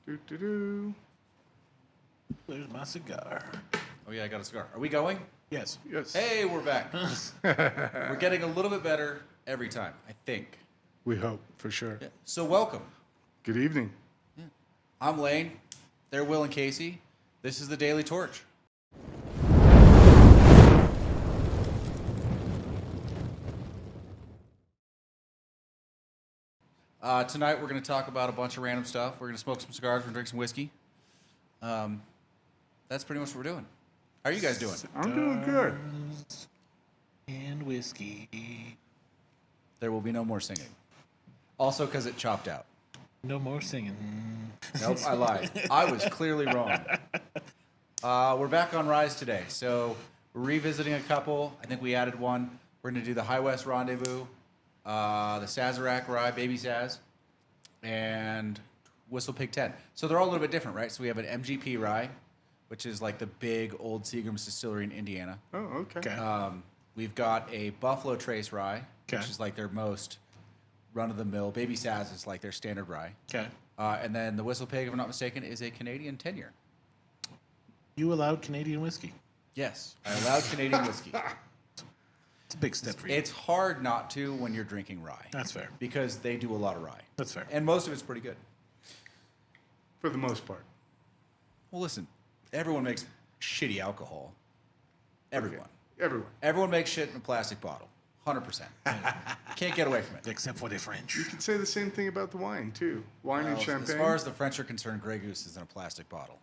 Do. There's my cigar. Oh, yeah, I got a cigar. Are we going? Yes. Yes. Hey, we're back. We're getting a little bit better every time, I think. We hope, for sure. Yeah. So, welcome. Good evening. I'm Lane. They're Will and Casey. This is the Daily Torch. Tonight, we're going to talk about a bunch of random stuff. We're going to smoke some cigars. We're going to drink some whiskey. That's pretty much what we're doing. How are you guys doing? I'm doing good. And whiskey. There will be no more singing. Also, because it chopped out. No more singing. Nope, I lied. I was clearly wrong. We're back on Rise today. So we're revisiting a couple. I think we added one. We're going to do the High West Rendezvous, the Sazerac Rye, Baby Saz, and Whistle Pig 10. So they're all a little bit different, right? So we have an MGP Rye, which is like the big old Seagram's distillery in Indiana. Oh, okay. Okay. We've got a Buffalo Trace Rye, Okay. which is like their most run-of-the-mill. Baby Saz is like their standard rye. Okay. And then the Whistle Pig, if I'm not mistaken, is a Canadian 10-year. You allowed Canadian whiskey. Yes, I allowed Canadian whiskey. It's a big step for you. It's hard not to when you're drinking rye. That's fair. Because they do a lot of rye. That's fair. And most of it's pretty good. For the most part. Well, listen, everyone makes shitty alcohol. Everyone. Everyone. Everyone makes shit in a plastic bottle. 100%. Can't get away from it. Except for the French. You could say the same thing about the wine, too. Wine and Well, champagne. as far as the French are concerned, Grey Goose is in a plastic bottle.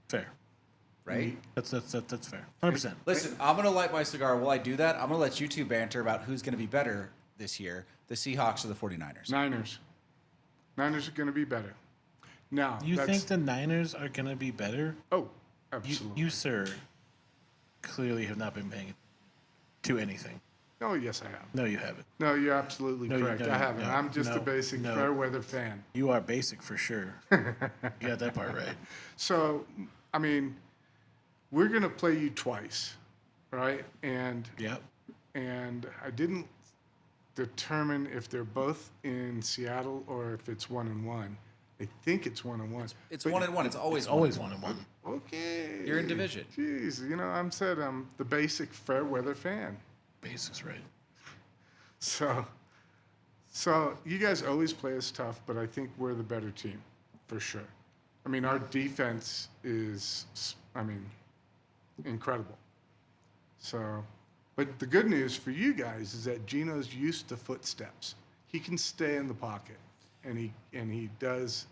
Fair. Right? That's fair. 100%. Listen, I'm going to light my cigar. While I do that, I'm going to let you two banter about who's going to be better this year, the Seahawks or the 49ers. Niners. Niners are going to be better. Now, You that's... think the Niners are going to be better? Oh, You, absolutely. you, sir, clearly have not been paying to anything. Oh, yes, I have. No, you haven't. No, you're absolutely No, correct. I haven't. no, I'm just a no, basic no. fair weather fan. You are basic for sure. You got that part right. So, I mean, we're going to play you twice, right? And Yep. I didn't determine if they're both in Seattle or if it's 1-1. I think it's 1-1. It's But- 1-1. It's always It's always 1-1. Okay. You're in division. Jeez, I'm the basic fair weather fan. Basics right. So you guys always play us tough, but I think we're the better team, for sure. I mean, our defense is, incredible. So, but the good news for you guys is that Gino's used to footsteps. He can stay in the pocket, and he does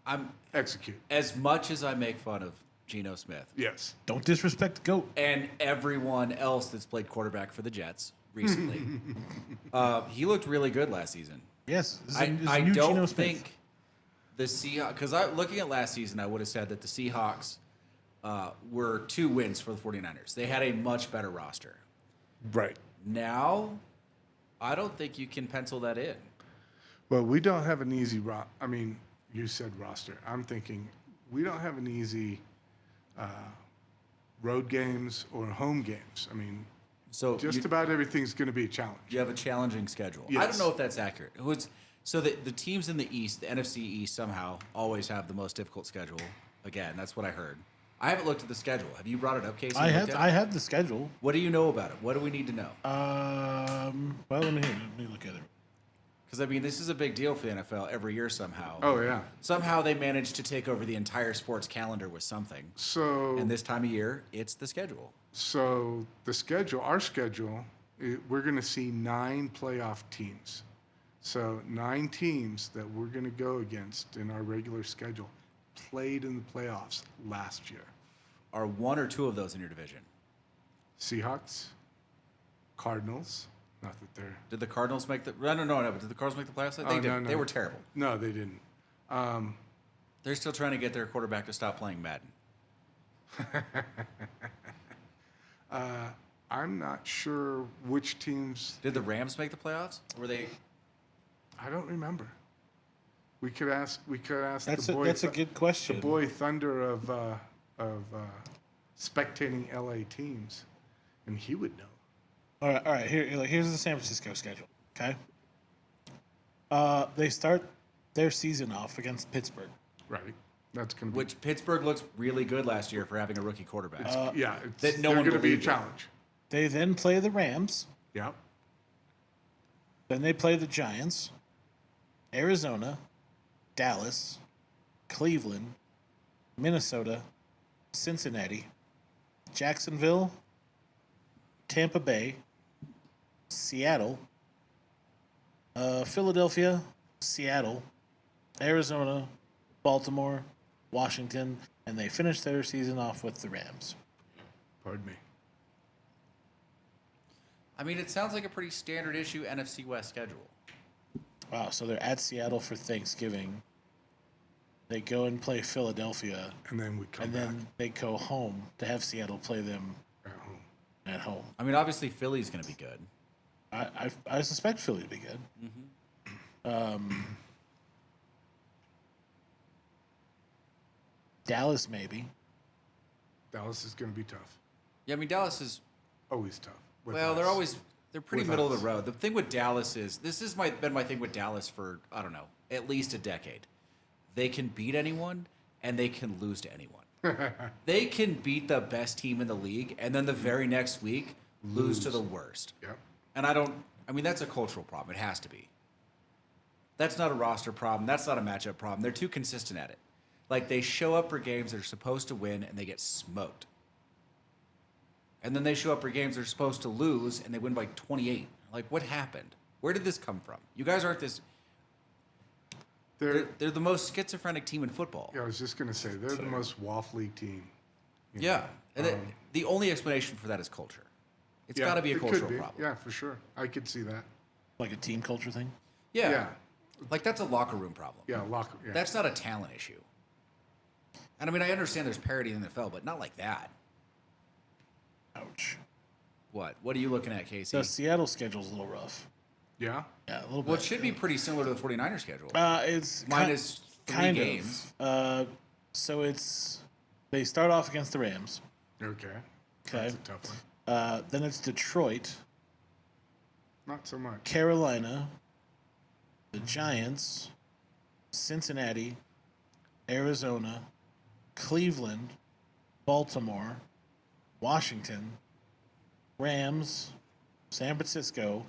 I'm execute. as much as I make fun of Geno Smith Yes. Don't disrespect the GOAT. and everyone else that's played quarterback for the Jets recently, he looked really good last season. Yes. This is a I new don't Geno Smith. think the Seahawks, because looking at last season, I would have said that the Seahawks were 2 wins for the 49ers. They had a much better roster. Right. Now, I don't think you can pencil that in. Well, we don't have an easy you said roster. I'm thinking we don't have an easy road games or home games. I mean, So just about everything's going to be a challenge. you have a challenging schedule. I Yes. don't know if that's accurate. So the teams in the East, the NFC East, somehow always have the most difficult schedule. Again, that's what I heard. I haven't looked at the schedule. Have you brought it up, Casey? I You have looked at I it? have the schedule. What do you know about it? What do we need to know? Well, let me look at it. Because, I mean, this is a big deal for the NFL every year somehow. Oh, yeah. Somehow they manage to take over the entire sports calendar with something. So, And this time of year, it's the schedule. so the schedule, our schedule, we're going to see 9 playoff teams. So 9 teams that we're going to go against in our regular schedule played in the playoffs last year. Are 1 or 2 of those in your division? Seahawks, Cardinals, not that they're... Did the Cardinals make the... No, but did the Cardinals make the playoffs? They Oh, did. no. They were terrible. No, they didn't. They're still trying to get their quarterback to stop playing Madden. I'm not sure which teams. Did the Rams make the playoffs? Were they... I don't remember. We could ask That's the boy. that's a good question. The boy Thunder of spectating LA teams, and he would know. All right. Here's the San Francisco schedule. Okay. They start their season off against Pittsburgh. Right. That's going to be. Which Pittsburgh looks really good last year for having a rookie quarterback. Yeah. that no they're one going to be a believed in. challenge. They then play the Rams. Yep. Then they play the Giants, Arizona, Dallas, Cleveland, Minnesota, Cincinnati, Jacksonville, Tampa Bay, Seattle, Philadelphia, Seattle, Arizona, Baltimore, Washington, and they finish their season off with the Rams. Pardon me. I mean, it sounds like a pretty standard issue NFC West schedule. Wow, so they're at Seattle for Thanksgiving. They go and play Philadelphia, And then we come and back then they go home to have Seattle play them at home. at home. I mean, obviously Philly's going to be good. I suspect Philly to be good. Dallas maybe. Dallas is going to be tough. Yeah, I mean, Dallas is Always tough. with well, us. they're pretty With middle of us. the road. The thing with Dallas is this has been my thing with Dallas for I don't know at least a decade. They can beat anyone and they can lose to anyone. They can beat the best team in the league and then the very next week lose to the worst. Yep. And I mean that's a cultural problem. It has to be. That's not a roster problem. That's not a matchup problem. They're too consistent at it. Like they show up for games they're supposed to win and they get smoked. And then they show up for games they're supposed to lose and they win by 28. Like, what happened? Where did this come from? You guys aren't this. They're, They're the most schizophrenic team in football. yeah, I was just going to say, they're the most waffly team. you Yeah. know. And the only explanation for that is culture. It's Yeah, got to be a it could cultural be. problem. Yeah, for sure. I could see that. Like a team culture thing. Yeah. Yeah. Like, that's a locker room problem. Yeah, locker. Yeah. That's not a talent issue. And I mean, I understand there's parity in the NFL, but not like that. Ouch. What? What are you looking at, Casey? The Seattle schedule's a little rough. yeah. Yeah, a little Well, it bit. should be pretty similar to the 49ers schedule. It's Minus three kind games. of. So it's they start off against the Rams. Okay. Okay. That's a tough one. Then it's Detroit, Not so much. Carolina, the Giants, Cincinnati, Arizona, Cleveland, Baltimore, Washington, Rams, San Francisco,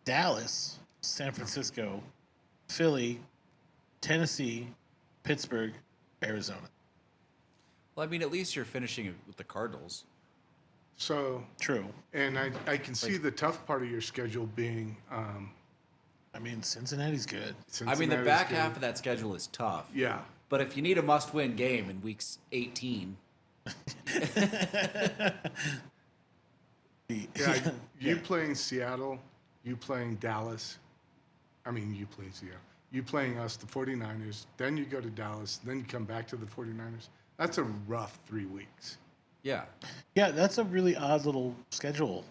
Dallas, San Francisco, Philly, Tennessee, Pittsburgh, Arizona. Well, I mean, at least you're finishing with the Cardinals. So, True. and I can see the tough part of your schedule being I mean, Cincinnati's good. I mean, the Cincinnati's back good. half of that schedule is tough. Yeah. But if you need a must-win game in weeks 18, Yeah, you playing Seattle, you playing Dallas. I mean, you playing Seattle. You playing us, the 49ers. Then you go to Dallas. Then you come back to the 49ers. That's a rough 3 weeks. yeah. Yeah, that's a really odd little schedule.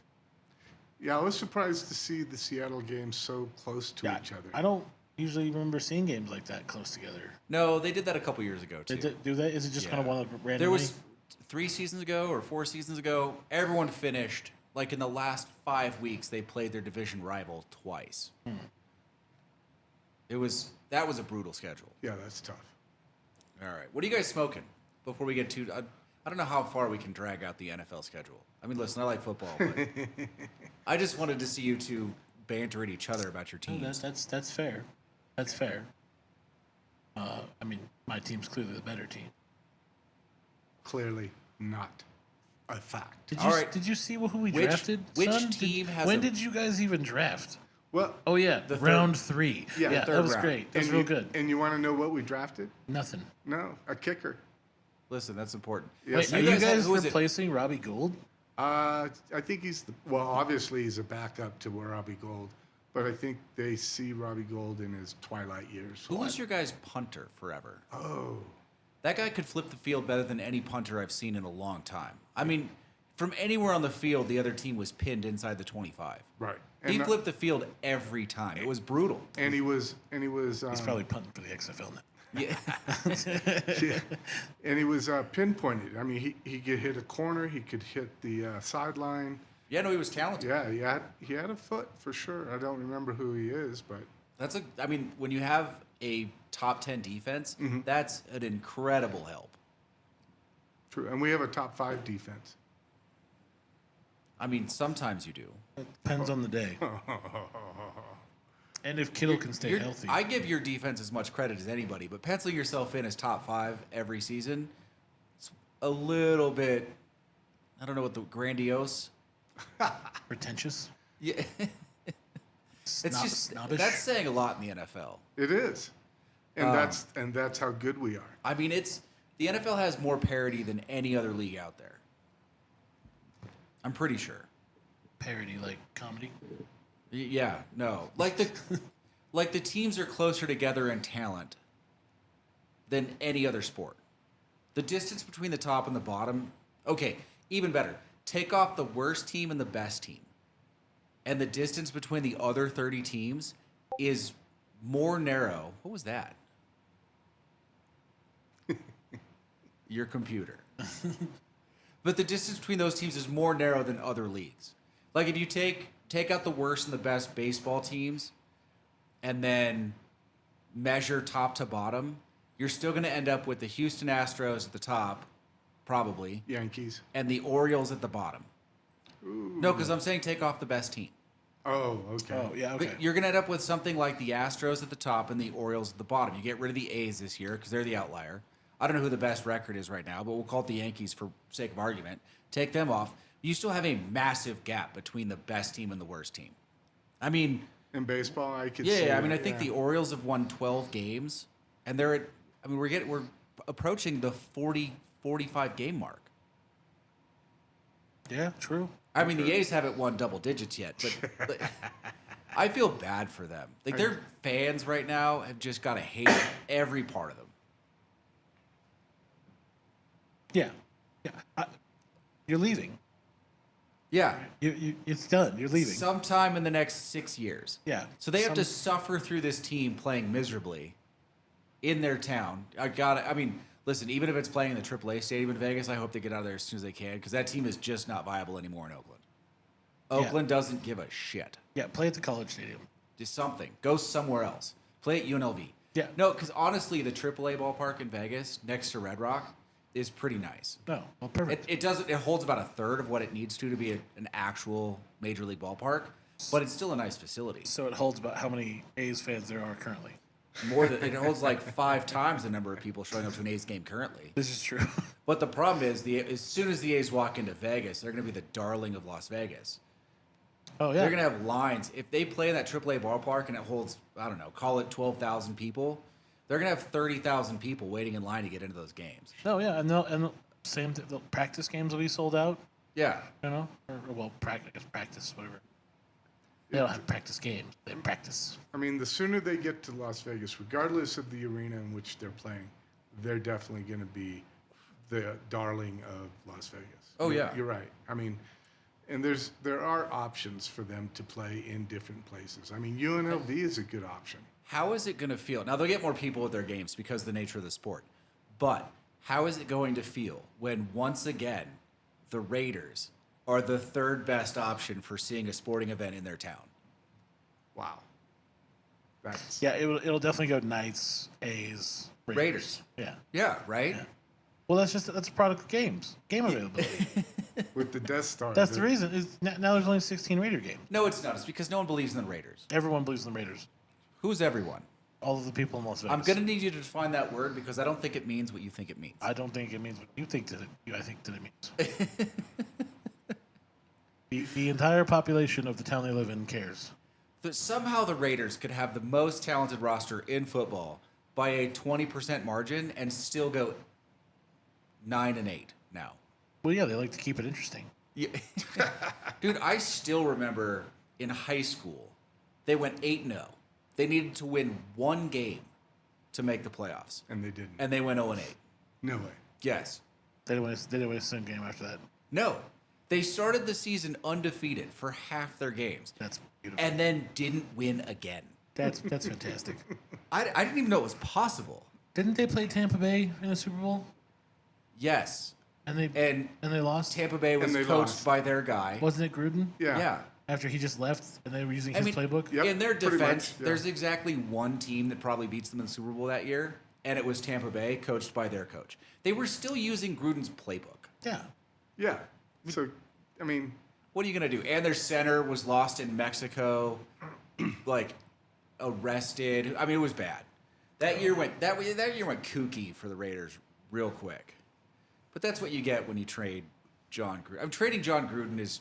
Yeah, I was surprised to see the Seattle games so close to Yeah, each other. I don't usually remember seeing games like that close together. No, they did that a couple years ago, too. Do they? Is it just kind of Yeah. one of randomly? There was 3 seasons ago or 4 seasons ago, everyone finished, like in the last 5 weeks, they played their division rival twice. That was a brutal schedule. Yeah, that's tough. All right. What are you guys smoking before we get to, I don't know how far we can drag out the NFL schedule. I mean, listen, I like football, but I just wanted to see you two banter at each other about your No, teams. that's fair. That's fair. I mean, my team's clearly the better team. Clearly not a fact. Did All you right. did you see who we Which- drafted? which son? team has When a- did you guys even draft? Well, Oh yeah, The third- round 3. Yeah, Yeah, third that was round. great. That's and real you, good. And you want to know what we drafted? Nothing. No, a kicker. Listen, that's important. Yes, Wait, are you you guys- guys who is it? replacing Robbie Gould? I think well, obviously he's a backup to Robbie Gold, but I think they see Robbie Gold in his twilight years. Who was your guys' punter forever? Oh, That guy could flip the field better than any punter I've seen in a long time. I mean, from anywhere on the field, the other team was pinned inside the 25. right. He And, flipped the field every time. It was brutal. and he was He's probably punting for the XFL now. Yeah. yeah, and he was pinpointed. I mean, he could hit a corner, he could hit the sideline. Yeah, no, he was talented. Yeah, he had a foot for sure. I don't remember who he is, but I mean, when you have a top 10 defense, that's an incredible help. True. And we have a top 5 defense. I mean, sometimes you do. It depends on the day. And if Kittle can stay healthy. I give your defense as much credit as anybody, but penciling yourself in as top 5 every season, it's a little bit, I don't know what the grandiose. Pretentious. Yeah. It's just Snobbish. that's saying a lot in the NFL. It is. And that's how good we are. I mean, the NFL has more parity than any other league out there. I'm pretty sure. Parody, like comedy. Yeah, no. Like the teams are closer together in talent than any other sport. The distance between the top and the bottom, okay, even better. Take off the worst team and the best team. And the distance between the other 30 teams is more narrow. What was that? Your computer. But the distance between those teams is more narrow than other leagues. Like if you take out the worst and the best baseball teams and then measure top to bottom, you're still going to end up with the Houston Astros at the top, probably, Yankees. and the Orioles at the bottom. Ooh. No, because I'm saying take off the best team. Oh, okay. Oh, yeah, okay. But you're going to end up with something like the Astros at the top and the Orioles at the bottom. You get rid of the A's this year because they're the outlier. I don't know who the best record is right now, but we'll call it the Yankees for sake of argument. Take them off. You still have a massive gap between the best team and the worst team. I mean, In baseball, I could see yeah, I mean, that, I think the Orioles have won 12 games, and they're at, I mean, we're approaching the 45 game mark. Yeah, true. I mean, the A's haven't won double digits yet, but I feel bad for them. Like their fans right now have just got to hate every part of them. Yeah. Yeah. You're leaving. Yeah, It's done. You're leaving. sometime in the next 6 years. Yeah. So they have to suffer through this team playing miserably in their town. I mean, listen, even if it's playing in the AAA stadium in Vegas, I hope they get out of there as soon as they can because that team is just not viable anymore in Oakland. Oakland doesn't give a shit. Yeah, play at the college stadium. Just something. Go somewhere else. Play at UNLV. Yeah. No, because honestly, the AAA ballpark in Vegas next to Red Rock is pretty nice. No, well, perfect. It holds about a third of what it needs to be an actual major league ballpark, but it's still a nice facility. So it holds about how many A's fans there are currently. More than it holds like 5 times the number of people showing up to an A's game currently. This is true. But the problem is, as soon as the A's walk into Vegas, they're going to be the darling of Las Vegas. Oh, yeah. They're going to have lines. If they play in that AAA ballpark and it holds, I don't know, call it 12,000 people, they're going to have 30,000 people waiting in line to get into those games. No, yeah, and the practice games will be sold out, Yeah. you know? Or well, practice, whatever. They don't have practice games. They have practice. I mean, the sooner they get to Las Vegas, regardless of the arena in which they're playing, they're definitely going to be the darling of Las Vegas. Oh, yeah. You're right. I mean, and there are options for them to play in different places. I mean, UNLV is a good option. How is it going to feel? Now, they'll get more people at their games because of the nature of the sport. But how is it going to feel when, once again, the Raiders are the third best option for seeing a sporting event in their town? Wow. That's Yeah, it'll definitely go Knights, A's, Raiders. Yeah. Yeah, right? Yeah. Well, that's a product of games, game availability. with the Death Star. That's the reason. Now there's only 16 Raider games. No, it's not. It's because no one believes in the Raiders. Everyone believes in the Raiders. Who's everyone? All of the people in Las Vegas. I'm going to need you to define that word because I don't think it means what you think it means. I don't think it means what you think that I think that it means. the entire population of the town they live in cares. That somehow the Raiders could have the most talented roster in football by a 20% margin and still go 9-8 now. Well, yeah, they like to keep it interesting. Yeah. Dude, I still remember in high school, they went 8-0. They needed to win one game to make the playoffs. And they didn't. And they went 0-8. No way. Yes. They didn't win a single game after that. No. They started the season undefeated for half their games. That's beautiful. And then didn't win again. That's fantastic. I didn't even know it was possible. Didn't they play Tampa Bay in the Super Bowl? Yes. And they And lost. Tampa Bay was And they coached lost. by their guy. Wasn't it Gruden? Yeah. Yeah. after he just left and they were using his playbook. Yep, in their pretty defense, much, yeah. there's exactly one team that probably beats them in the Super Bowl that year, and it was Tampa Bay, coached by their coach. They were still using Gruden's playbook. Yeah. Yeah. So, I mean, What are you gonna do? And their center was lost in Mexico, like arrested. I mean, it was bad. That year went kooky for the Raiders real quick. But that's what you get when you trade John Gruden. I'm trading John Gruden is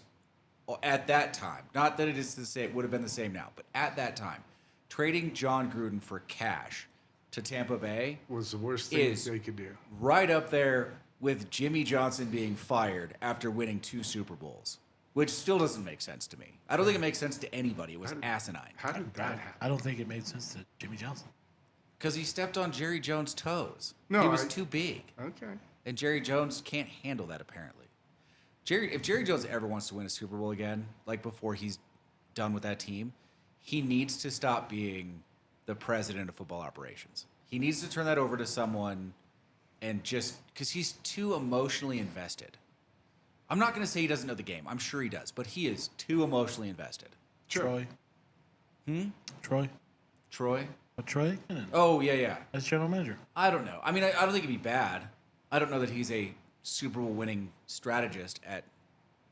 at that time. Not that it is the same. Would have been the same now, but at that time, trading John Gruden for cash to Tampa Bay was the worst thing Is- they could do. right up there with Jimmy Johnson being fired after winning 2 Super Bowls, which still doesn't make sense to me. I don't think it makes sense to anybody. It was asinine How did that happen? I don't think it made sense to Jimmy Johnson. because he stepped on Jerry Jones' toes. No, he was I- too big, Okay. and Jerry Jones can't handle that apparently. If Jerry Jones ever wants to win a Super Bowl again, like before he's done with that team, he needs to stop being the president of football operations. He needs to turn that over to someone, and just because he's too emotionally invested. I'm not going to say he doesn't know the game. I'm sure he does, but he is too emotionally invested. Sure. Troy. Troy. Troy? Troy? Oh, yeah. As general manager. I don't know. I mean, I don't think it'd be bad. I don't know that he's a Super Bowl winning strategist at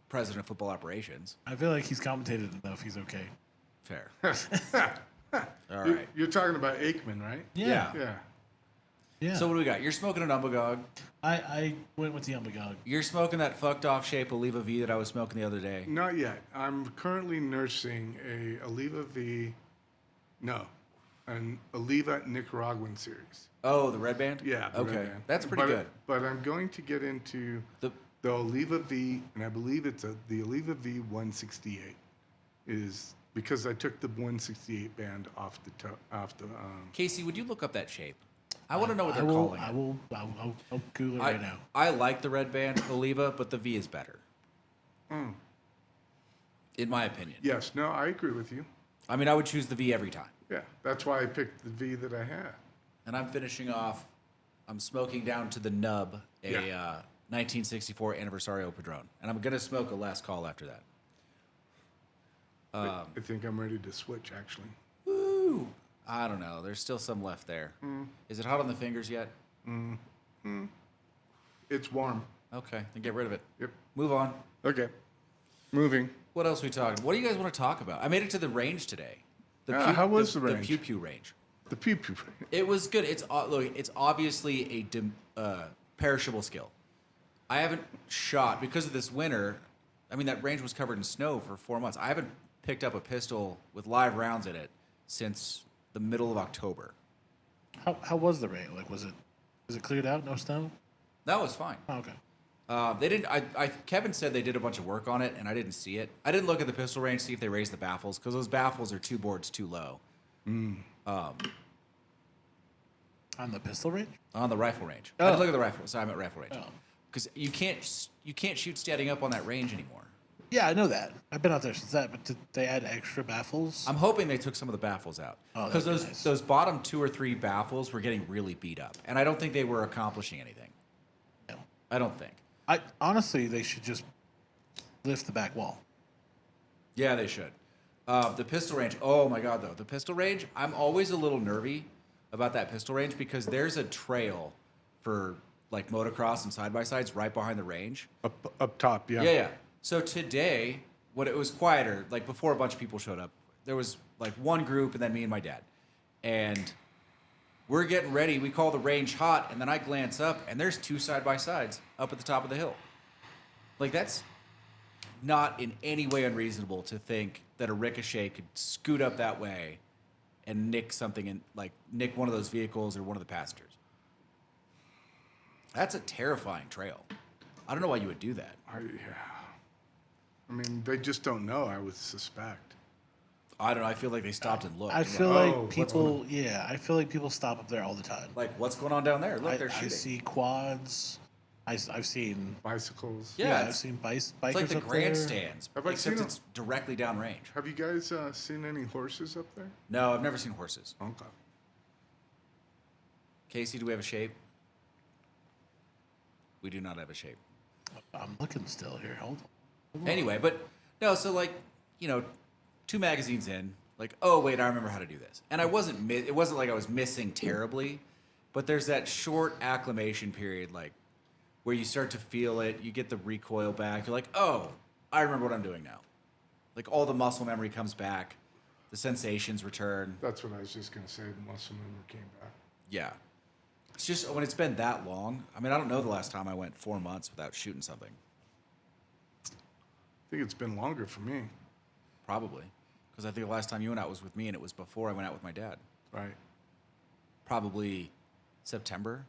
president of football operations. I feel like he's commentated enough. He's okay. Fair. All right. You're talking about Aikman, right? Yeah. Yeah. Yeah. So what do we got? You're smoking an Umbagog. I went with the Umbagog. You're smoking that fucked off shape Oliva V that I was smoking the other day. Not yet. I'm currently nursing a Oliva V, an Oliva Nicaraguan series. Oh, the red band? Yeah. the Okay. red band. That's pretty But- good. But I'm going to get into The the Oliva V, and I believe it's the Oliva V 168 is because I took the 168 band off the Casey, would you look up that shape? I want to know what I they're will. calling I it. will. I'll Google it right now. I like the red band Oliva, but the V is better. In my opinion. Yes, no, I agree with you. I mean, I would choose the V every time. Yeah, that's why I picked the V that I had. And I'm finishing off. I'm smoking down to the nub a Yeah. 1964 Anniversario Padron, and I'm gonna smoke a last call after that. I think I'm ready to switch, actually. Woo! I don't know. There's still some left there. Is it hot on the fingers yet? It's warm. Okay, then get rid of it. Yep. Move on. Okay. Moving. What else we talking? What do you guys want to talk about? I made it to the range today. How was the range? The pew pew range. The pew pew. It was good. Look, it's obviously a perishable skill. I haven't shot because of this winter. I mean, that range was covered in snow for 4 months. I haven't picked up a pistol with live rounds in it since the middle of October. How was the rain? Like, was it cleared out? No snow? That was fine. Oh, okay. They didn't. Kevin said they did a bunch of work on it, and I didn't see it. I didn't look at the pistol range to see if they raised the baffles because those baffles are 2 boards too low. On the pistol range? On the rifle range. I Oh. didn't look at the rifle. So I'm at rifle range Oh. because you can't shoot standing up on that range anymore. Yeah, I know that. I've been out there since that. But did they add extra baffles? I'm hoping they took some of the baffles out Oh, because that'd be those nice. those bottom 2 or 3 baffles were getting really beat up, and I don't think they were accomplishing anything. No. I don't think. I honestly, they should just lift the back wall. Yeah, they should. The pistol range. Oh my god, though the pistol range. I'm always a little nervy about that pistol range because there's a trail for like motocross and side by sides right behind the range. Up top, yeah. Yeah. So today, when it was quieter, like before a bunch of people showed up, there was like one group and then me and my dad. And we're getting ready. We call the range hot, and then I glance up and there's 2 side by sides up at the top of the hill. Like that's not in any way unreasonable to think that a ricochet could scoot up that way and nick something in like nick one of those vehicles or one of the passengers. That's a terrifying trail. I don't know why you would do that. I mean, they just don't know, I would suspect. I don't know. I feel like they stopped and looked. I feel Oh, like what's people. Yeah, I feel like people stop up there all the time. Like, what's going on down there? Look, they're I shooting. see quads. I've seen. Bicycles. Yeah, I've it's- seen It's bikers like the up there. grandstands, Have I except seen it's directly downrange. Have you guys seen any horses up there? No, I've never seen horses. Okay. Casey, do we have a shape? We do not have a shape. I'm looking still here. Hold on. Anyway, but no, so like, 2 magazines in, like, oh wait, I remember how to do this. And I wasn't. It wasn't like I was missing terribly, but there's that short acclimation period, like where you start to feel it. You get the recoil back. You're like, oh, I remember what I'm doing now. Like all the muscle memory comes back, the sensations return. That's what I was just going to say. The muscle memory came back. Yeah. It's just when it's been that long. I mean, I don't know the last time I went 4 months without shooting something. I think it's been longer for me. Probably. Because I think the last time you went out was with me, and it was before I went out with my dad. Right. Probably September.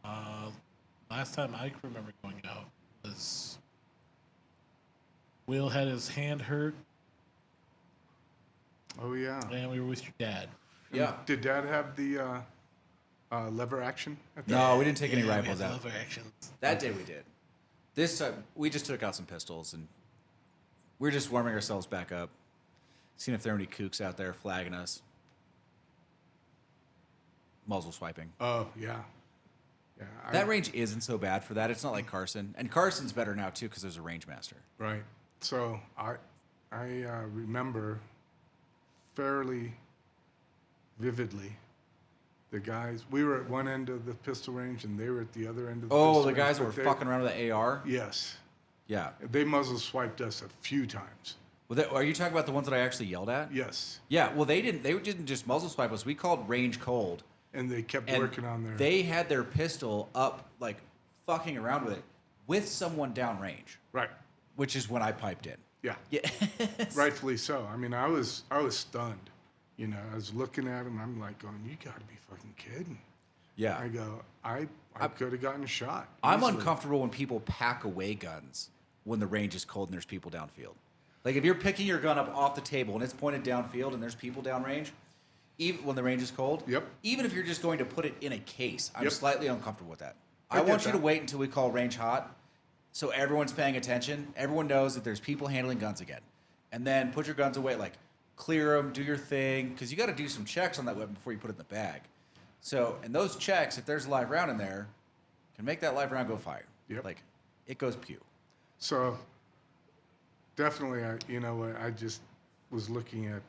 Last time I can remember going out was Will had his hand hurt, Oh, yeah. and we were with your dad. Yeah. Did Dad have the lever action at that? No, we didn't take any we rifles had the out. lever actions. That day we did. This time, we just took out some pistols, and we were just warming ourselves back up, seeing if there were any kooks out there flagging us. Muzzle swiping. Oh, yeah. Yeah. That range isn't so bad for that. It's not like Carson. And Carson's better now, too, because there's a range master. Right. So I remember fairly vividly the guys. We were at one end of the pistol range, and they were at the other end of the Oh, pistol the range. guys that were but they- fucking around with the AR? Yes. Yeah. They muzzle swiped us a few times. Well, are you talking about the ones that I actually yelled at? Yes. Yeah, well, they didn't just muzzle swipe us. We called range cold. And they kept And working on their. They had their pistol up, like, fucking around with it with someone downrange, Right. which is when I piped in. Yeah. Yeah. Rightfully so. I mean, I was stunned. You know, I was looking at him. I'm like going, "You got to be fucking kidding." Yeah. I go, I could have gotten shot. I'm easily. uncomfortable when people pack away guns when the range is cold and there's people downfield. Like if you're picking your gun up off the table and it's pointed downfield and there's people downrange, even when the range is cold, Yep. even if you're just going to put it in a case, I'm Yep. slightly uncomfortable with that. I I get want you to that. wait until we call range hot so everyone's paying attention. Everyone knows that there's people handling guns again. And then put your guns away, like clear them, do your thing, because you got to do some checks on that weapon before you put it in the bag. So, and those checks, if there's a live round in there, can make that live round go fire. Yep. Like, it goes pew. So definitely, I just was looking at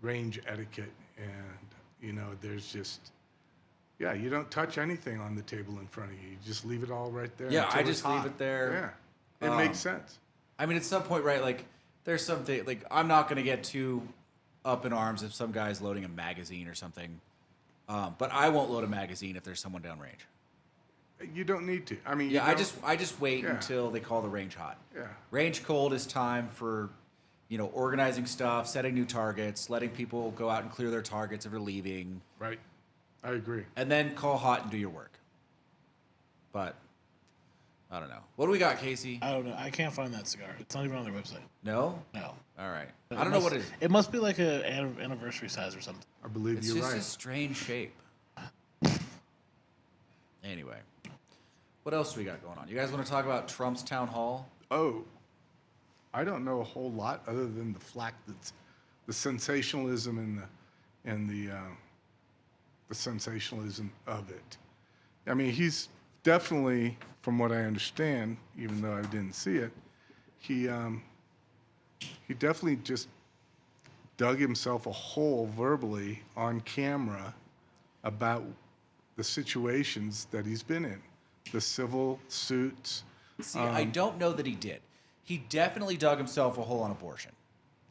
range etiquette, and there's just, you don't touch anything on the table in front of you. You just leave it all right there. Yeah, until I it's just leave hot. it there. Yeah, it Um, makes sense. I mean, at some point, right, like, there's something, like, I'm not going to get too up in arms if some guy's loading a magazine or something. But I won't load a magazine if there's someone downrange. You don't need to. I mean, Yeah, you I just wait Yeah. until they call the range hot. Yeah. Range cold is time for, organizing stuff, setting new targets, letting people go out and clear their targets if they're leaving, Right. I agree. and then call hot and do your work. But I don't know. What do we got, Casey? I don't know. I can't find that cigar. It's not even on their website. No? No. All right. I don't know what it is. It must be like a anniversary size or something. I believe It's you're just right. a strange shape. Anyway, what else do we got going on? You guys want to talk about Trump's town hall? Oh, I don't know a whole lot other than the flack that's the sensationalism and the sensationalism of it. I mean, he's definitely, from what I understand, even though I didn't see it, he definitely just dug himself a hole verbally on camera about the situations that he's been in, the civil suits. See, I don't know that he did. He definitely dug himself a hole on abortion.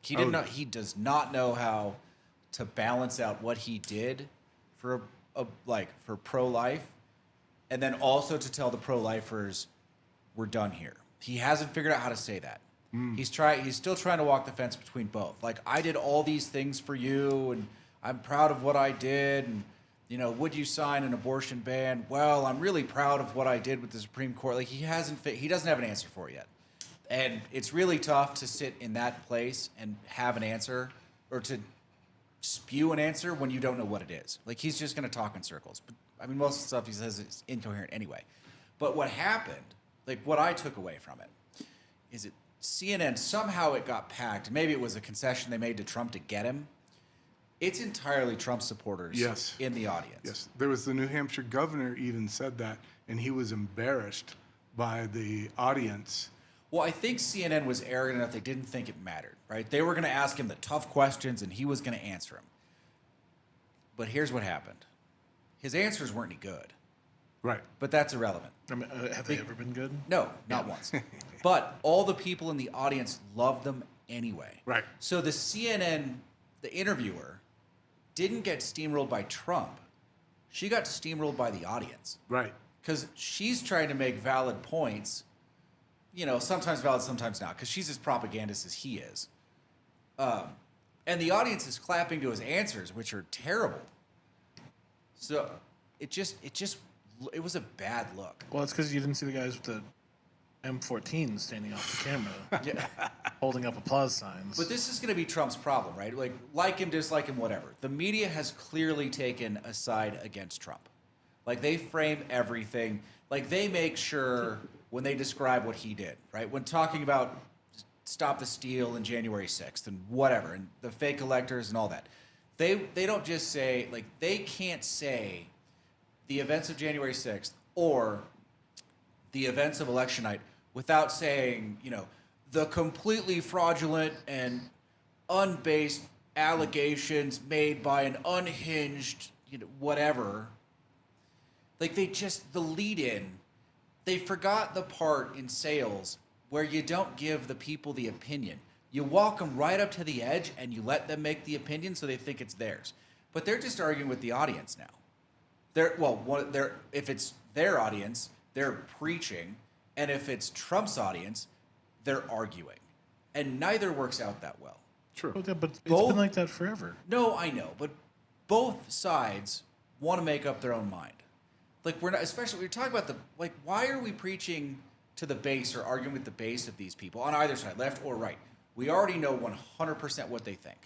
He did Oh, not. He does not know how to balance out what he did for for pro-life, and then also to tell the pro-lifers, "We're done here." He hasn't figured out how to say that. He's still trying to walk the fence between both. Like, I did all these things for you, and I'm proud of what I did, and would you sign an abortion ban? Well, I'm really proud of what I did with the Supreme Court. Like, he doesn't have an answer for it yet. And it's really tough to sit in that place and have an answer, or to spew an answer when you don't know what it is. Like, he's just going to talk in circles. But I mean, most of the stuff he says is incoherent anyway. But what happened, like what I took away from it, is it CNN, somehow it got packed. Maybe it was a concession they made to Trump to get him. It's entirely Trump supporters Yes. in the audience. Yes, there was the New Hampshire governor even said that, and he was embarrassed by the audience. Well, I think CNN was arrogant enough they didn't think it mattered, right? They were going to ask him the tough questions and he was going to answer them. But here's what happened. His answers weren't any good, Right. but that's irrelevant. I mean, have they ever been good? No, not once. But all the people in the audience loved them anyway. Right. So the CNN, the interviewer, didn't get steamrolled by Trump. She got steamrolled by the audience Right. because she's trying to make valid points. You know, sometimes valid, sometimes not, because she's as propagandist as he is. And the audience is clapping to his answers, which are terrible. So it was a bad look. Well, it's because you didn't see the guys with the M14 standing off the camera, Yeah. holding up applause signs. But this is going to be Trump's problem, right? Like him, dislike him, whatever. The media has clearly taken a side against Trump. Like, they frame everything. Like, they make sure when they describe what he did, right? When talking about stop the steal and January 6th and whatever, and the fake electors and all that, they don't just say, like, they can't say the events of January 6th or the events of election night without saying, you know, the completely fraudulent and unbased allegations made by an unhinged, you know, whatever. Like, the lead in, they forgot the part in sales where you don't give the people the opinion. You walk them right up to the edge and you let them make the opinion so they think it's theirs. But they're just arguing with the audience now. If it's their audience, they're preaching, and if it's Trump's audience, they're arguing. And neither works out that well. True. Okay, but it's Both- been like that forever. No, I know, but both sides want to make up their own mind. Like, we're not, especially we're talking about why are we preaching to the base or arguing with the base of these people on either side, left or right? We already know 100% what they think,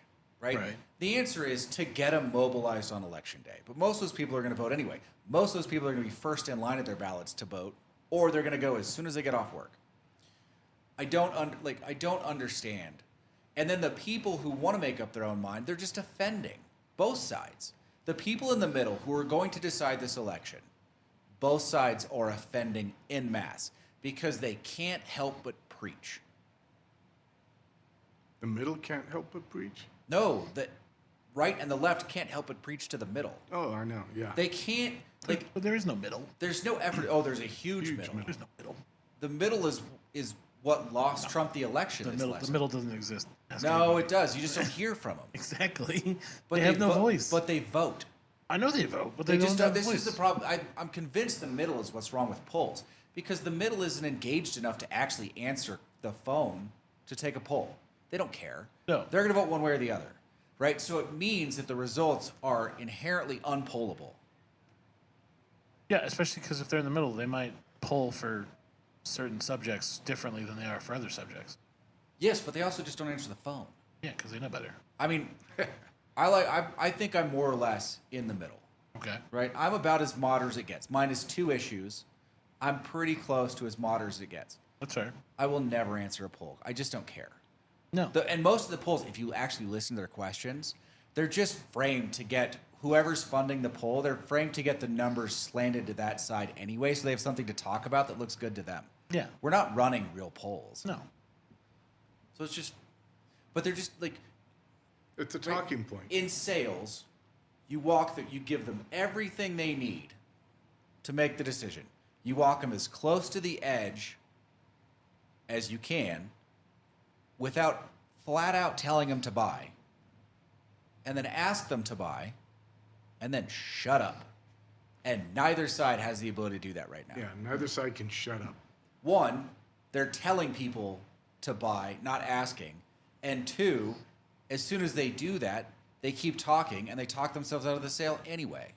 right? Right. The answer is to get them mobilized on election day. But most of those people are going to vote anyway. Most of those people are going to be first in line at their ballots to vote, or they're going to go as soon as they get off work. I don't understand. And then the people who want to make up their own mind, they're just offending both sides. The people in the middle who are going to decide this election, both sides are offending en masse because they can't help but preach. The middle can't help but preach. No, the right and the left can't help but preach to the middle. Oh, I know. Yeah. They can't, like, But there is no middle. there's no effort. Oh, there's a huge middle. There's no middle. The middle is what lost Trump the election. The this middle. last The middle doesn't exist. No, it does. You just don't hear from them. Exactly. But they have no vo- voice. But they vote. I know they vote, but They they, just don't have this a voice. is the problem. I'm convinced the middle is what's wrong with polls because the middle isn't engaged enough to actually answer the phone to take a poll. They don't care. No. They're going to vote one way or the other, right? So it means that the results are inherently unpollable. Yeah, especially because if they're in the middle, they might poll for certain subjects differently than they are for other subjects. Yes, but they also just don't answer the phone. Yeah, because they know better. I mean, I think I'm more or less in the middle. Okay. Right? I'm about as moderate as it gets. Mine is 2 issues. I'm pretty close to as moderate as it gets. That's fair. I will never answer a poll. I just don't care. No. And most of the polls, if you actually listen to their questions, they're just framed to get whoever's funding the poll, they're framed to get the numbers slanted to that side anyway, so they have something to talk about that looks good to them. Yeah. We're not running real polls. No. So it's just, but they're just like, It's a talking point. in sales, you you give them everything they need to make the decision. You walk them as close to the edge as you can without flat out telling them to buy, and then ask them to buy, and then shut up. And neither side has the ability to do that right now. Yeah, neither side can shut up. One, they're telling people to buy, not asking. And 2, as soon as they do that, they keep talking and they talk themselves out of the sale anyway.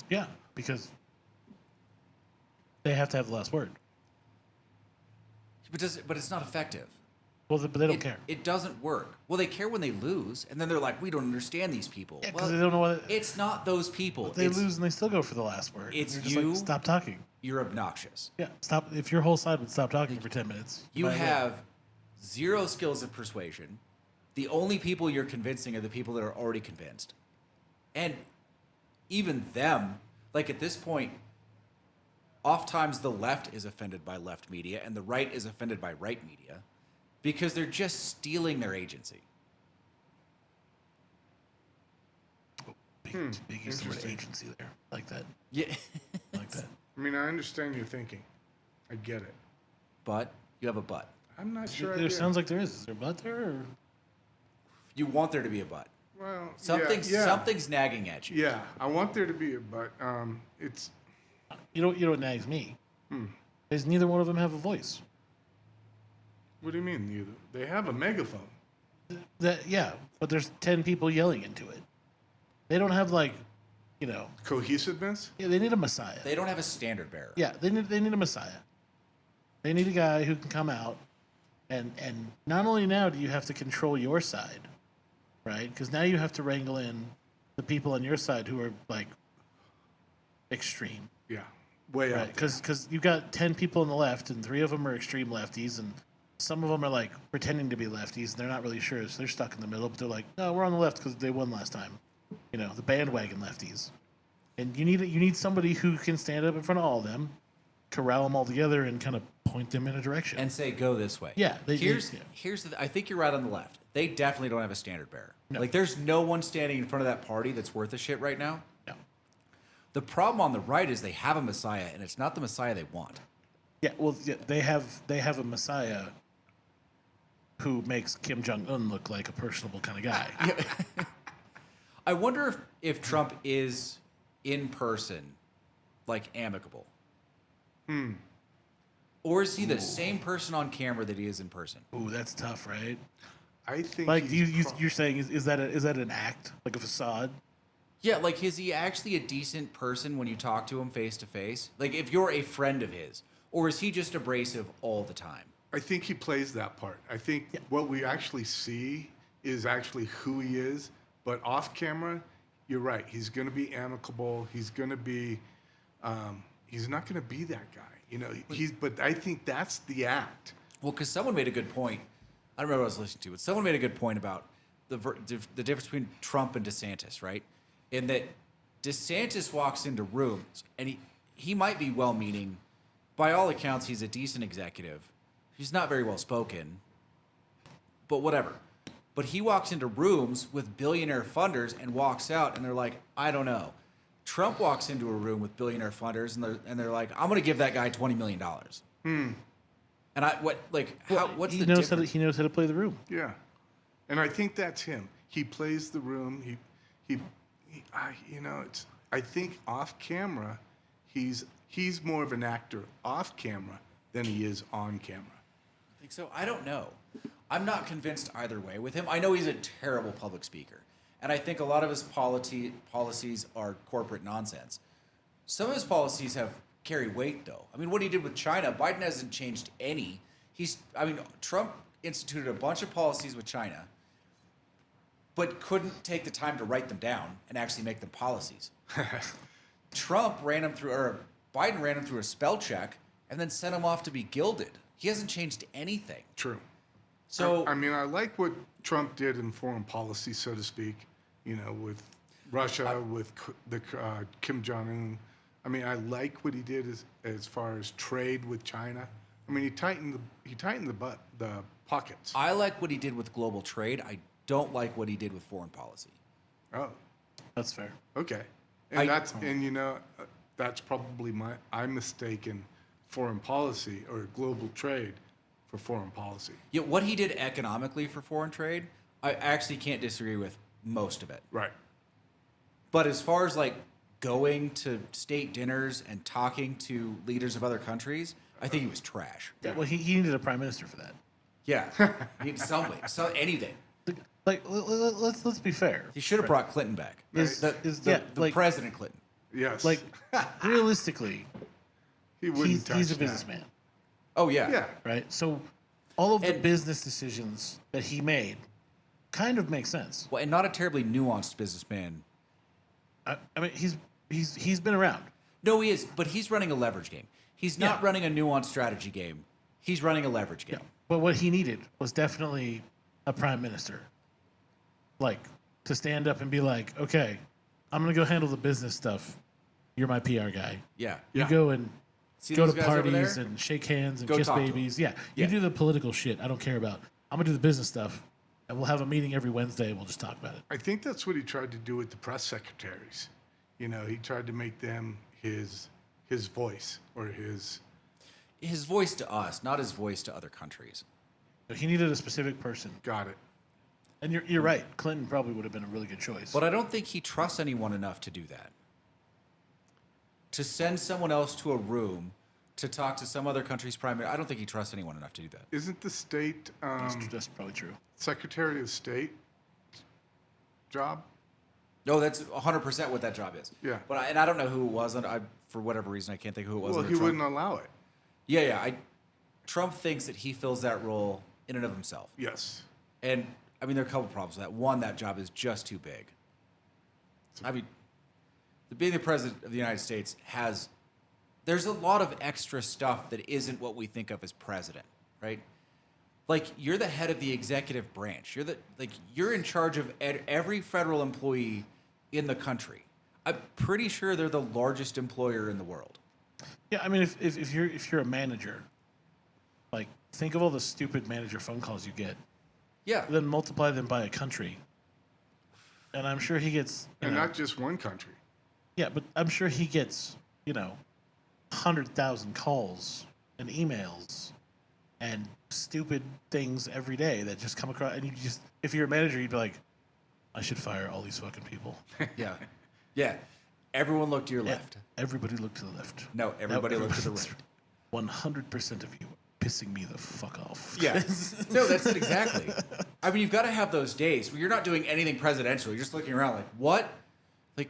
Yeah, because they have to have the last word. But it's not effective. Well, but they don't care. It doesn't work. Well, they care when they lose, and then they're like, we don't understand these people. Yeah, well, because they don't know what. it's not those people. They It's lose and they still go for the last word. It's They're just you. Like, stop talking. You're obnoxious. Yeah, stop. If your whole side would stop talking for 10 minutes, You might win. have 0 skills of persuasion. The only people you're convincing are the people that are already convinced. And even them, like at this point, oftentimes the left is offended by left media and the right is offended by right media because they're just stealing their agency. Big use of the word Interesting. agency there. Like that. Yeah. Like that. I mean, I understand your thinking. I get it. But you have a but. I'm not sure I There do. sounds like there is. Is there a butt there? Or? You want there to be a but. Well, Something's nagging at you. Yeah, I want there to be a but. It's You know what nags me? Is neither one of them have a voice. what do you mean? They have a megaphone. But there's 10 people yelling into it. They don't have like, Cohesiveness. they need a messiah. They don't have a standard bearer. Yeah, they need a messiah. They need a guy who can come out and not only now do you have to control your side, right? Because now you have to wrangle in the people on your side who are like extreme, Yeah, way right? out. there. Because you've got 10 people on the left and 3 of them are extreme lefties and some of them are like pretending to be lefties and they're not really sure, so they're stuck in the middle. But they're like, no, we're on the left because they won last time. The bandwagon lefties. And you need somebody who can stand up in front of all of them, corral them all together, and kind of point them in a direction. And say go this way. Yeah, Here's I think you're right on the left. They definitely don't have a standard bearer. No. Like there's no one standing in front of that party that's worth a shit right now. No. The problem on the right is they have a messiah and it's not the messiah they want. Yeah, well, they have a messiah who makes Kim Jong Un look like a personable kind of guy. I wonder if Trump is in person like amicable. Or is he the same person on camera that he is in person? Ooh, that's tough, right? I think Like he's you're saying, is that an act, like a facade? Yeah, like is he actually a decent person when you talk to him face to face? Like if you're a friend of his, or is he just abrasive all the time? I think he plays that part. I think what we actually see is actually who he is, but off camera, you're right. He's going to be amicable. He's going to be. He's not going to be that guy. But I think that's the act. Well, because someone made a good point. I don't remember what I was listening to, but someone made a good point about the difference between Trump and DeSantis, right? In that DeSantis walks into rooms, and he might be well-meaning. By all accounts, he's a decent executive. He's not very well-spoken, but whatever. But he walks into rooms with billionaire funders and walks out, and they're like, I don't know. Trump walks into a room with billionaire funders, and they're like, I'm going to give that guy $20 million. And what's the difference? He knows how to play the room. Yeah, and I think that's him. He plays the room. I think off camera, he's more of an actor off camera than he is on camera. I think so. I don't know. I'm not convinced either way with him. I know he's a terrible public speaker, and I think a lot of his policies are corporate nonsense. Some of his policies carry weight, though. I mean, what he did with China, Biden hasn't changed any. Trump instituted a bunch of policies with China, but couldn't take the time to write them down and actually make them policies. Biden ran him through a spell check and then sent him off to be gilded. He hasn't changed anything. True. So I like what Trump did in foreign policy, so to speak. With Russia, with the Kim Jong Un. I like what he did as far as trade with China. He tightened the pockets. I like what he did with global trade. I don't like what he did with foreign policy. Oh, That's fair. okay. That's probably I'm mistaken foreign policy or global trade for foreign policy. Yeah, what he did economically for foreign trade, I actually can't disagree with most of it. Right. But as far as like going to state dinners and talking to leaders of other countries, I think he was trash. Yeah, well, he needed a prime minister for that. Yeah, he need somebody, anything. Like, let's be fair. He should have brought Clinton back. The President Clinton. Yes. Like, realistically, he wouldn't touch he's a that. businessman, Oh yeah. Yeah. right? So all of the And- business decisions that he made kind of make sense. Well, and not a terribly nuanced businessman. He's been around. No, he is, but he's running a leverage game. He's not Yeah. running a nuanced strategy game. He's running a leverage game. But what he needed was definitely a prime minister, like to stand up and be like, okay, I'm gonna go handle the business stuff. You're my PR guy. Yeah. You go and See go those to guys over parties there? and shake hands and Go kiss talk to 'em. babies. Yeah, Yeah. you do the political shit. I don't care about. I'm gonna do the business stuff, and we'll have a meeting every Wednesday. And we'll just talk about it. I think that's what he tried to do with the press secretaries. You know, he tried to make them his voice or his. His voice to us, not his voice to other countries. But he needed a specific person, Got it. and you're right. Clinton probably would have been a really good choice. But I don't think he trusts anyone enough to do that. To send someone else to a room to talk to some other country's prime minister, I don't think he trusts anyone enough to do that. Isn't the state That's probably true. Secretary of State job? No, that's 100% what that job is. Yeah. But I don't know who it was. And for whatever reason, I can't think who it was. Well, under he Trump. wouldn't allow it. Yeah. Trump thinks that he fills that role in and of himself. Yes. And I mean, there are a couple problems with that. One, that job is just too big. I mean, being the president of the United States there's a lot of extra stuff that isn't what we think of as president, right? Like, you're the head of the executive branch. You're in charge of every federal employee in the country. I'm pretty sure they're the largest employer in the world. Yeah, I mean, if you're a manager, like think of all the stupid manager phone calls you get, Yeah. then multiply them by a country, and I'm sure he gets. And not just one country. Yeah, but I'm sure he gets 100,000 calls and emails and stupid things every day that just come across. And if you're a manager, you'd be like, I should fire all these fucking people. Yeah. Yeah. Everyone look to your left. Everybody look to the left. No, everybody look to the right. 100% of you are pissing me the fuck off. Yeah. No, that's it exactly. I mean, you've got to have those days where you're not doing anything presidential. You're just looking around like, what? Like,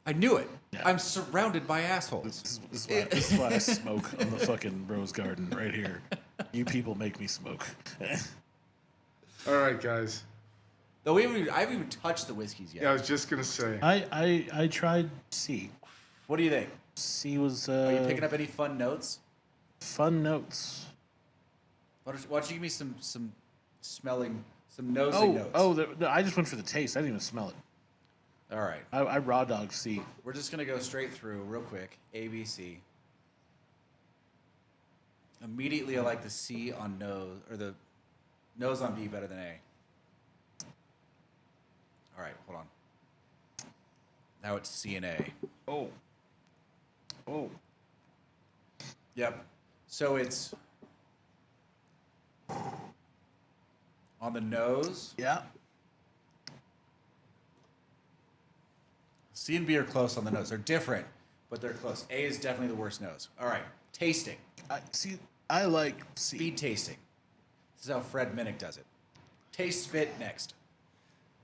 I knew it. Yeah. I'm surrounded by assholes. This is why I smoke on the fucking rose garden right here. You people make me smoke. All right, guys. Though I haven't even touched the whiskeys yet. Yeah, I was just gonna say. I tried C. What do you think? C was Are you picking up any fun notes? fun notes. Why don't you give me some smelling, some nosing notes? No, I just went for the taste. I didn't even smell it. All right. I raw dog C. We're just going to go straight through real quick. A, B, C. Immediately, I like the C on nose, or the nose on B better than A. All right, hold on. Now it's C and A. Oh. Yep. So it's on the nose. Yeah. C and B are close on the nose. They're different, but they're close. A is definitely the worst nose. All right. Tasting. I like C. Speed tasting. This is how Fred Minnick does it. Taste spit next.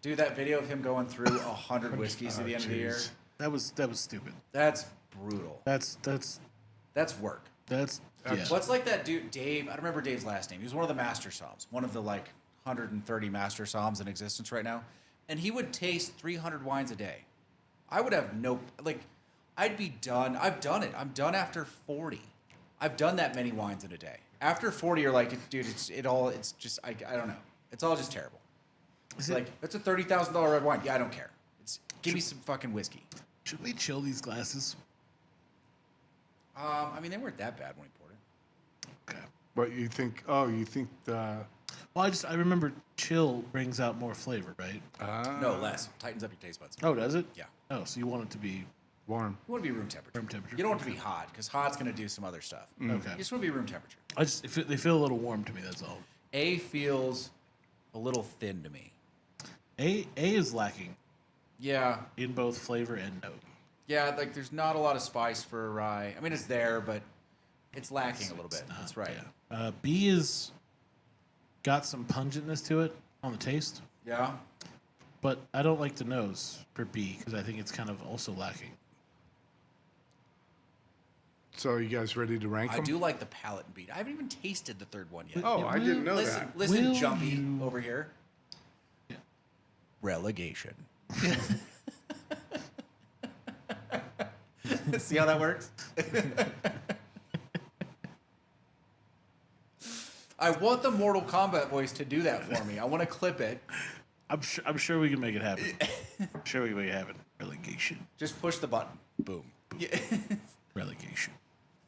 Do that video of him going through 100 whiskeys at the end of the year. jeez. That was stupid. That's brutal. That's work. yeah. What's like that dude, Dave? I don't remember Dave's last name. He was one of the master somms, one of the like 130 master somms in existence right now. And he would taste 300 wines a day. I would have I'd be done. I've done it. I'm done after 40. I've done that many wines in a day. After 40, you're like, dude, it's just, I don't know. It's all just terrible. It's like, it's a $30,000 red wine. Yeah, I don't care. Give me some fucking whiskey. Should we chill these glasses? I mean, they weren't that bad when we poured it. Okay. But you think? Oh, you think the? Well, I remember chill brings out more flavor, right? No, less. Tightens up your taste buds. Oh, does it? Yeah. Oh, so you want it to be warm. You want to be room temperature. Room temperature. You don't want it to be hot because hot's going to do some other stuff. okay. You just want to be room temperature. They feel a little warm to me. That's all. A feels a little thin to me. A is lacking Yeah. in both flavor and note. Yeah, like there's not a lot of spice for a rye. I mean, it's there, but it's lacking a little bit. That's right. Yeah. B is got some pungentness to it on the taste, Yeah. but I don't like the nose for B because I think it's kind of also lacking. So are you guys ready to rank I them? do like the palate and beat. I haven't even tasted the third one yet. Oh, I didn't know listen, that. listen, Will Jumpy you- over here. Yeah. Relegation. See how that works? I want the Mortal Kombat voice to do that for me. I want to clip it. I'm sure we can make it happen. I'm sure we can make it happen. Relegation. Just push the button. Boom. Yeah. Relegation.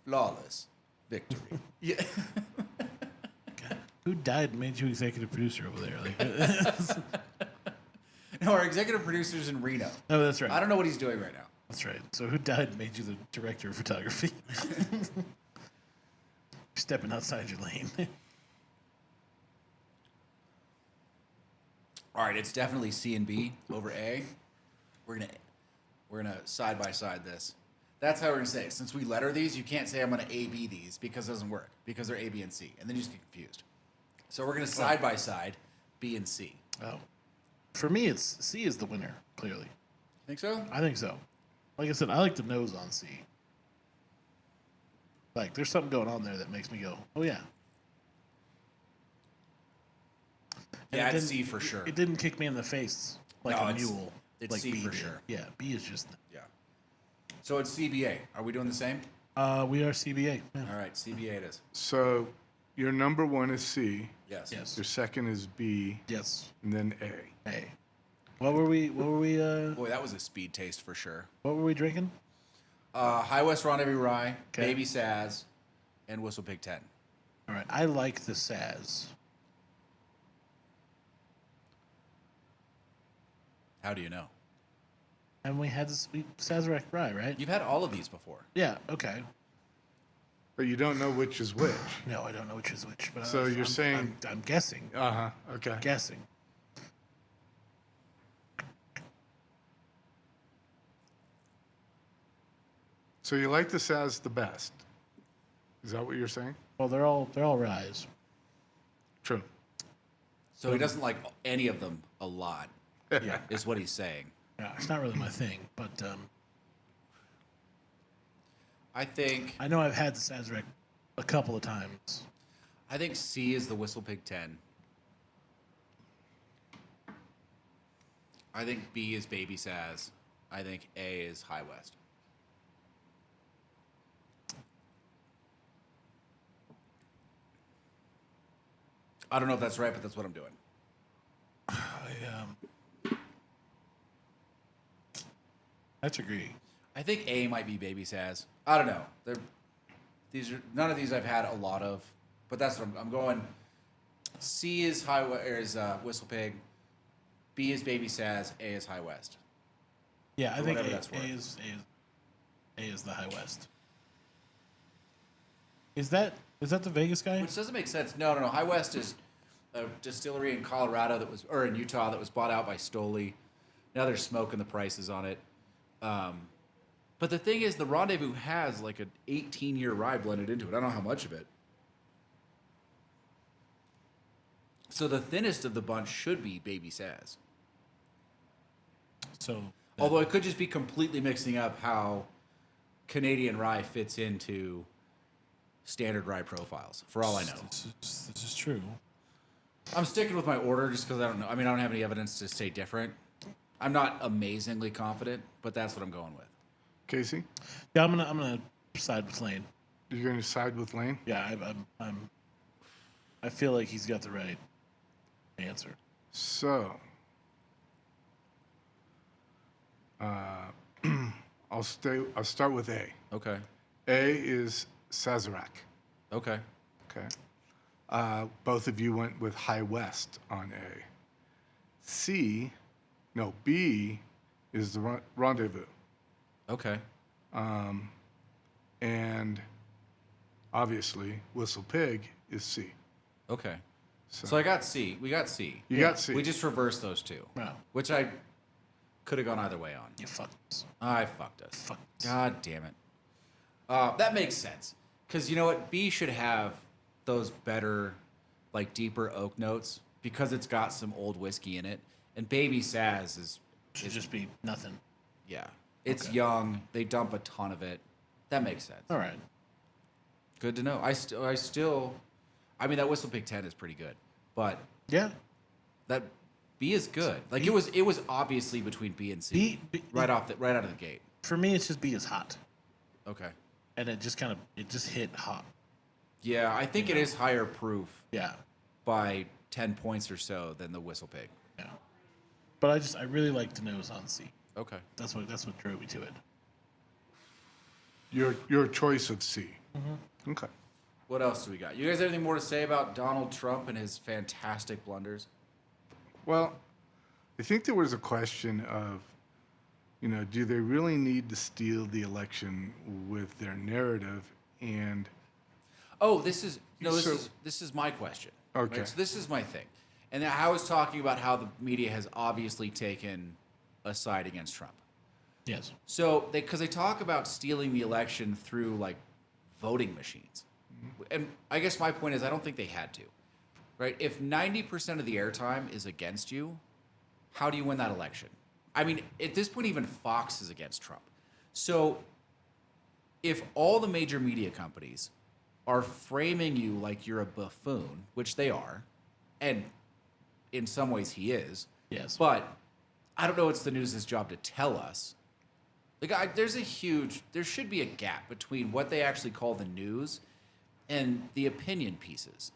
flawless victory. Yeah. God, who died and made you executive producer over there? Like, No, our executive producer's in Reno. oh, that's right. I don't know what he's doing right now. That's right. So who died and made you the director of photography? Stepping outside your lane. All right, it's definitely C and B over A. We're gonna side by side this. That's how we're gonna say it. Since we letter these, you can't say I'm gonna A B these because it doesn't work because they're A, B, and C, and then you just get confused. So we're gonna side by side B and C. Oh, for me, it's C is the winner. Clearly, Think so? I think so. Like I said, I like the nose on C. Like, there's something going on there that makes me go, oh yeah. And Yeah, it it's didn't- C for sure. It didn't kick me in the face like No, a it's- mule. it's like C B for did. sure. Yeah, B is just. Yeah. So it's CBA. Are we doing the same? We are CBA. Yeah. All right, CBA it is. So your number one is C, Yes. Yes. your second is B, Yes. and then A. Hey. What were we? Boy, that was a speed taste for sure. What were we drinking? High West Rendezvous Rye, Okay. Baby Saz, and Whistle Pig 10. All right. I like the Saz. How do you know? And we had this Sazerac Rye, right? You've had all of these before. Yeah. Okay. But you don't know which is which. No, I don't know which is which. But So you're saying- I'm guessing. Okay. Guessing. So you like the Saz the best. Is that what you're saying? Well, they're all ryes. True. So he doesn't like any of them a lot, Yeah. is what he's saying. Yeah, it's not really my thing, but I think I know I've had the Sazerac a couple of times. C is the Whistle Pig 10. I think B is Baby Saz. I think A is High West. I don't know if that's right, but that's what I'm doing. I have to agree. I think A might be Baby Saz. I don't know. These are none of these I've had a lot of, but that's what I'm going. C is Whistle Pig. B is Baby Saz. A is High West. Yeah, I For think whatever A that's worth. is the High West. Is that the Vegas guy? Which doesn't make sense. No. High West is a distillery in Colorado or in Utah that was bought out by Stoli. Now they're smoking the prices on it. But the thing is, the Rendezvous has like an 18-year rye blended into it. I don't know how much of it. So the thinnest of the bunch should be Baby Saz. So Although it could just be completely mixing up how Canadian rye fits into standard rye profiles, for all I know. this is true. I'm sticking with my order just because I don't know. I mean, I don't have any evidence to say different. I'm not amazingly confident, but that's what I'm going with. Casey, Yeah, I'm gonna side with Lane. you're going to side with Lane? Yeah, I feel like he's got the right answer. So, I'll start with A. Okay. A is Sazerac. Okay. Okay. Both of you went with High West on A. B is the Rendezvous. Okay. And obviously, Whistle Pig is C. Okay. So, So I got C. We got C. you got C. We just reversed those two, Wow, which I could have gone either way on. you fucked us. I fucked us. Fucked us. God damn it. That makes sense. Because you know what? B should have those better, like deeper oak notes because it's got some old whiskey in it. And Baby Saz is Should just be nothing. yeah. It's Okay. young. They dump a ton of it. That makes sense. All right. Good to know. I mean, that Whistle Pig 10 is pretty good. But Yeah. that B is good. Like it was obviously between B and C. B- right out of the gate. For me, it's just B is hot, Okay. and it just hit hot. Yeah, I think it is higher proof Yeah. by 10 points or so than the Whistle Pig. Yeah. But I really like the nose on C. Okay. That's what drove me to it. your choice of C. Okay. What else do we got? You guys have anything more to say about Donald Trump and his fantastic blunders? Well, I think there was a question of, do they really need to steal the election with their narrative? And Oh, this is So- this is my question. Okay. Right? So this is my thing, and I was talking about how the media has obviously taken a side against Trump. Yes. So because they talk about stealing the election through like voting machines, and I guess my point is I don't think they had to, right? If 90% of the airtime is against you, how do you win that election? I mean, at this point, even Fox is against Trump. So if all the major media companies are framing you like you're a buffoon, which they are, and in some ways he is, Yes. but I don't know it's the news' job to tell us. Like, there should be a gap between what they actually call the news and the opinion pieces.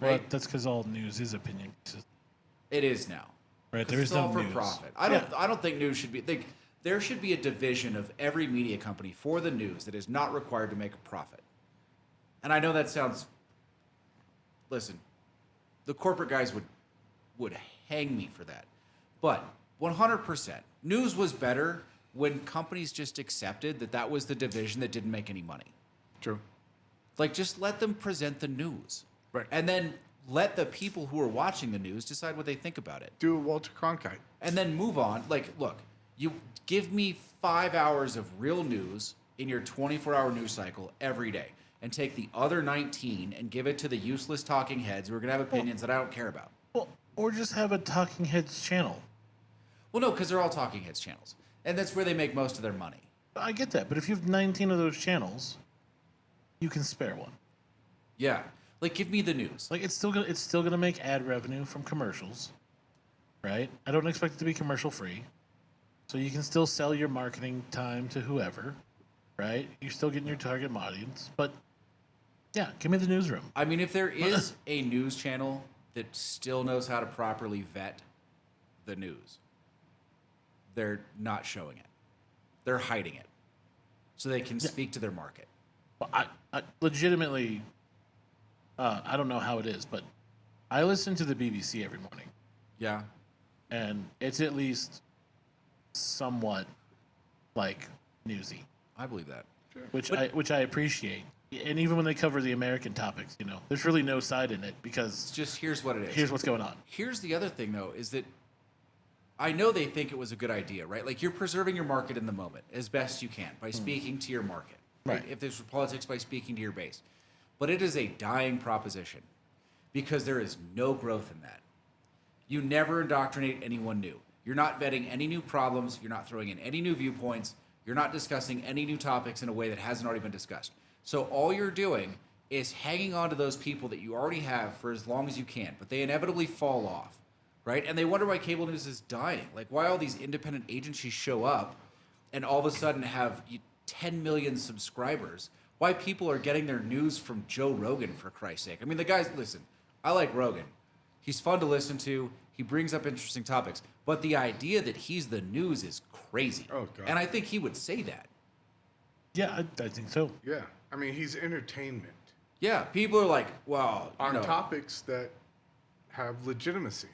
Well, Right? that's because all news is opinion. It is now. Right, 'Cause there it's is no all for news. profit. Yeah. I don't think news should be. There should be a division of every media company for the news that is not required to make a profit. And I know that sounds. Listen, the corporate guys would hang me for that, but 100%, news was better when companies just accepted that was the division that didn't make any money. true. Like, just let them present the news, Right. and then let the people who are watching the news decide what they think about it. Do a Walter Cronkite. And then move on. Like, look, you give me 5 hours of real news in your 24-hour news cycle every day, and take the other 19 and give it to the useless talking heads who are going to have opinions that I don't care about. Well, or just have a Talking Heads channel. Well, no, because they're all talking heads channels, and that's where they make most of their money. I get that, but if you have 19 of those channels, you can spare one. Yeah, like give me the news. Like it's still gonna make ad revenue from commercials, right? I don't expect it to be commercial free, so you can still sell your marketing time to whoever, right? You're still getting your target audience, but yeah, give me the newsroom. I mean, if there is a news channel that still knows how to properly vet the news, they're not showing it. They're hiding it so they can speak to their market. Well, I legitimately, I don't know how it is, but I listen to the BBC every morning, Yeah. and it's at least somewhat like newsy, I believe that. which I appreciate. And even when they cover the American topics, there's really no side in it It's because just here's what it is. here's what's going on. Here's the other thing, though, is that I know they think it was a good idea, right? Like you're preserving your market in the moment as best you can by speaking to your market. Right. If there's politics, by speaking to your base. But it is a dying proposition because there is no growth in that. You never indoctrinate anyone new. You're not vetting any new problems. You're not throwing in any new viewpoints. You're not discussing any new topics in a way that hasn't already been discussed. So all you're doing is hanging on to those people that you already have for as long as you can, but they inevitably fall off, right? And they wonder why cable news is dying. Like why all these independent agencies show up and all of a sudden have 10 million subscribers. Why people are getting their news from Joe Rogan, for Christ's sake. I mean, the guys, listen, I like Rogan. He's fun to listen to. He brings up interesting topics. But the idea that he's the news is crazy. Oh, God. And I think he would say that. Yeah, I think so. Yeah. I mean, he's entertainment Yeah, people are like, well, on you know, topics that have legitimacy.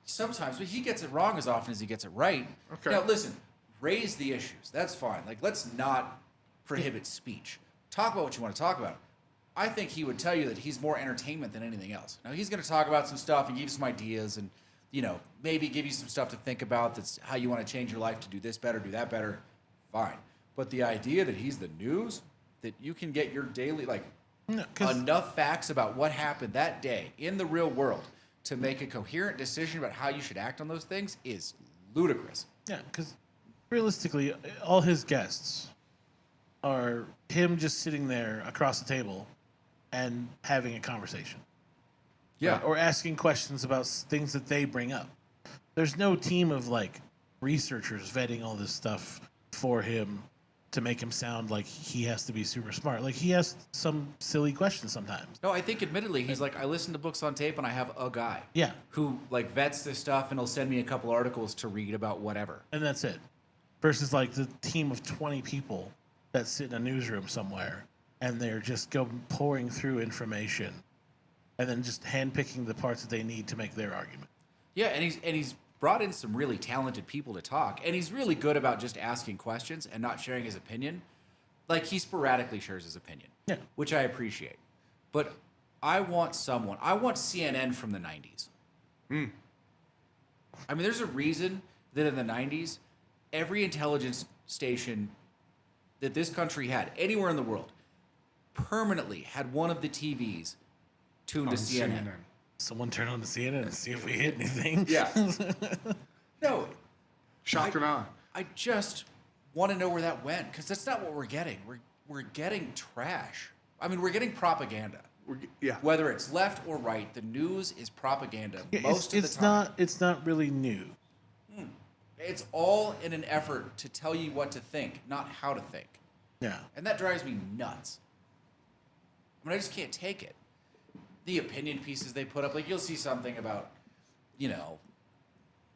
sometimes, but he gets it wrong as often as he gets it right. Okay. Now, listen, raise the issues. That's fine. Like, let's not prohibit speech. Talk about what you want to talk about. I think he would tell you that he's more entertainment than anything else. Now, he's going to talk about some stuff and give you some ideas and, maybe give you some stuff to think about. That's how you want to change your life to do this better, do that better. Fine. But the idea that he's the news, that you can get your daily, No, 'cause- enough facts about what happened that day in the real world to make a coherent decision about how you should act on those things is ludicrous. yeah, because realistically, all his guests are him just sitting there across the table and having a conversation. Yeah. Right? Or asking questions about things that they bring up. There's no team of researchers vetting all this stuff for him to make him sound like he has to be super smart. Like he asks some silly questions sometimes. No, I think admittedly he's like, I listen to books on tape and I have a guy Yeah, who vets this stuff and he'll send me a couple articles to read about whatever. and that's it. Versus the team of 20 people that sit in a newsroom somewhere and they're just pouring through information, and then just handpicking the parts that they need to make their argument. Yeah, and he's brought in some really talented people to talk, and he's really good about just asking questions and not sharing his opinion. Like, he sporadically shares his opinion, Yeah. which I appreciate. But I want CNN from the 90s. I mean, there's a reason that in the 90s, every intelligence station that this country had, anywhere in the world, permanently had one of the TVs tuned to On CNN. Someone turn on the CNN and see if we hit anything. Yeah. No, Shock and awe. I just want to know where that went, because that's not what we're getting. We're getting trash. I mean, we're getting propaganda. Yeah. Whether it's left or right, the news is propaganda most of the time. It's not really new. It's all in an effort to tell you what to think, not how to think. Yeah. And that drives me nuts. I mean, I just can't take it. The opinion pieces they put up, like, you'll see something about,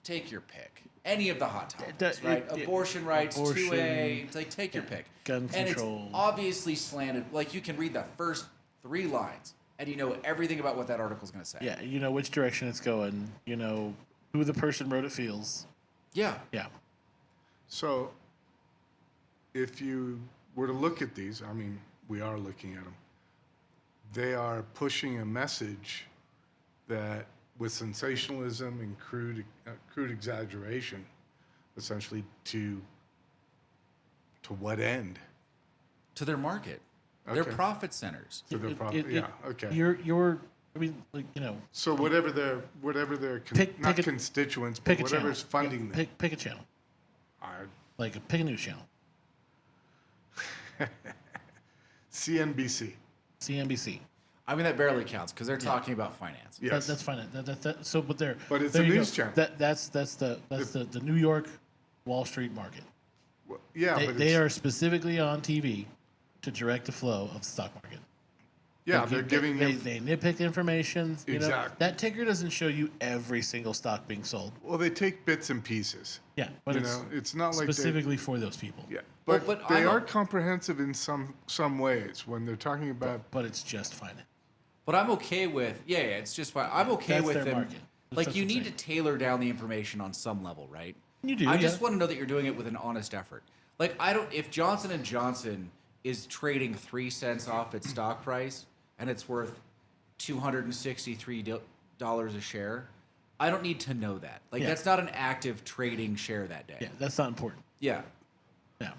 take your pick. Any of the hot topics, right? Abortion rights, 2A, it's like, take your pick. Gun and control. it's obviously slanted. Like, you can read the first 3 lines, and you know everything about what that article's going to say. Yeah, you know which direction it's going. You know who the person wrote it feels. Yeah. Yeah. So, if you were to look at these, I mean, we are looking at them. They are pushing a message that, with sensationalism and crude exaggeration, essentially to what end? To their market. They're Okay. profit centers. To their profit? Yeah. Okay. You're. I mean, like So whatever their Pick not a- constituents, pick but a channel. whatever's funding them. Pick a channel. I- Pick a news channel. CNBC. CNBC. I mean, that barely counts because they're talking about finance. Yes. That's fine. So, but there. But it's there a you news go. channel. That's the New York Wall Street market. Well, yeah, They, but they it's, are specifically on TV to direct the flow of the stock market. yeah, they're giving they, you. they nitpick information. Exactly. That ticker doesn't show you every single stock being sold. Well, they take bits and pieces. Yeah, but it's It's not like they. specifically for those people. Yeah, Well, but, but they I'm a- are comprehensive in some ways when they're talking about. But it's just finance. But I'm okay with, it's just fine. I'm okay That's with their them. market. Like, That's you what I'm need to tailor down the information on some level, right? You do. I just yeah. want to know that you're doing it with an honest effort. Like, if Johnson & Johnson is trading 3 cents off its stock price and it's worth $263 a share, I don't need to know that. Like, Yeah. that's not an active trading share that day. Yeah, that's not important. Yeah. Yeah.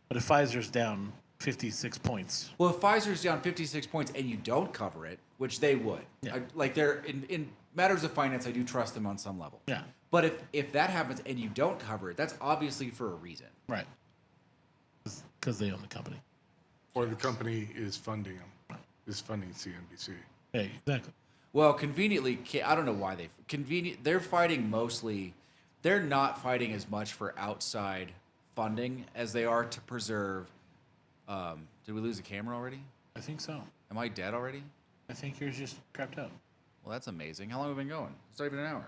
But if Pfizer's down 56 points, Well, if Pfizer's down 56 points and you don't cover it, which they would, Yeah. they're in matters of finance, I do trust them on some level. Yeah. But if that happens and you don't cover it, that's obviously for a reason. right? Because they own the company. Or the company is funding them, is funding CNBC. Hey, exactly. Well, conveniently, I don't know why they're fighting mostly. They're not fighting as much for outside funding as they are to preserve. Did we lose the camera already? I think so. Am I dead already? I think yours just crapped out. Well, that's amazing. How long have we been going? It's not even an hour.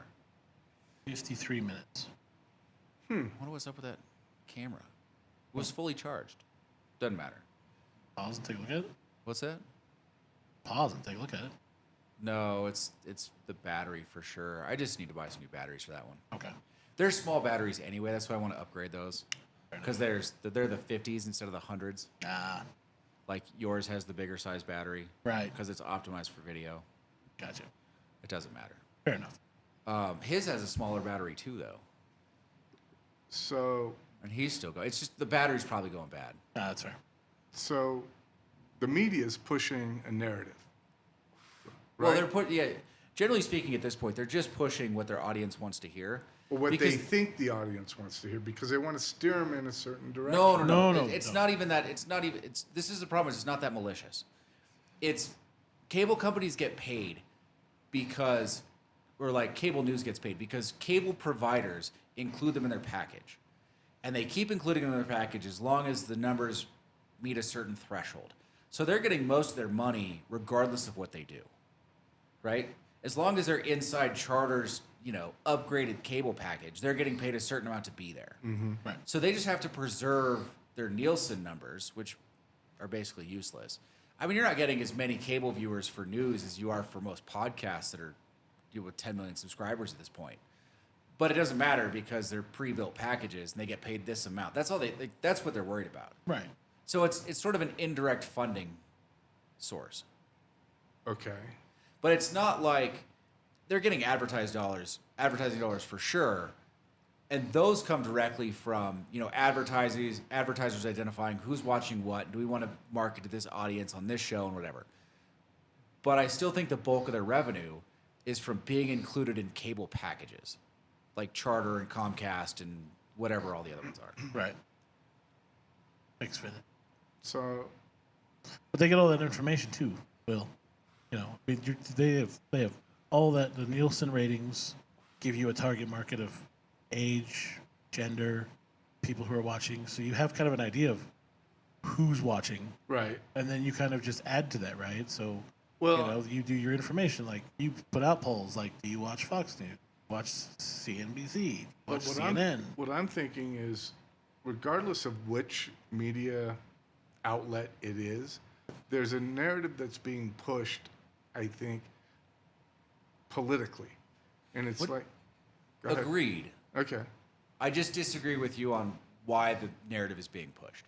53 minutes. I wonder what's up with that camera. It was fully charged. Doesn't matter. Pause and take a look at it. What's that? Pause and take a look at it. No, it's the battery for sure. I just need to buy some new batteries for that one. Okay. They're small batteries anyway. That's why I want to upgrade those. Because they're the 50s instead of the 100s. Ah, Like, yours has the bigger size battery. right. Because it's optimized for video. Gotcha. It doesn't matter. Fair enough. His has a smaller battery too, though. So And he's still going. It's just the battery's probably going bad. Ah, that's fair. so the media is pushing a narrative. Well, Right? generally speaking at this point, they're just pushing what their audience wants to hear. Or what because they think the audience wants to hear because they want to steer them in a certain direction. No. No, It's no. not even that. It's not even. This is the problem. It's not that malicious. It's cable companies get paid because, or like cable news gets paid because cable providers include them in their package, and they keep including them in their package as long as the numbers meet a certain threshold. So they're getting most of their money regardless of what they do, right? As long as they're inside Charter's, upgraded cable package, they're getting paid a certain amount to be there. Right. So they just have to preserve their Nielsen numbers, which are basically useless. I mean, you're not getting as many cable viewers for news as you are for most podcasts that are with 10 million subscribers at this point. But it doesn't matter because they're pre-built packages and they get paid this amount. That's all that's what they're worried about. Right. So it's sort of an indirect funding source. Okay. But it's not like they're getting advertising dollars for sure. And those come directly from, advertisers identifying who's watching what. Do we want to market to this audience on this show and whatever? But I still think the bulk of their revenue is from being included in cable packages, like Charter and Comcast and whatever all the other ones are. Right. Thanks for that. So, But they get all that information too, Will. I mean, they have all that. The Nielsen ratings give you a target market of age, gender, people who are watching. So you have kind of an idea of who's watching, right. and then you kind of just add to that, right? So Well, you do your information. Like you put out polls, like do you watch Fox News, watch CNBC, watch CNN? What I'm thinking is, regardless of which media outlet it is, there's a narrative that's being pushed, I think, politically. And it's like, go ahead. Agreed. Okay. I just disagree with you on why the narrative is being pushed.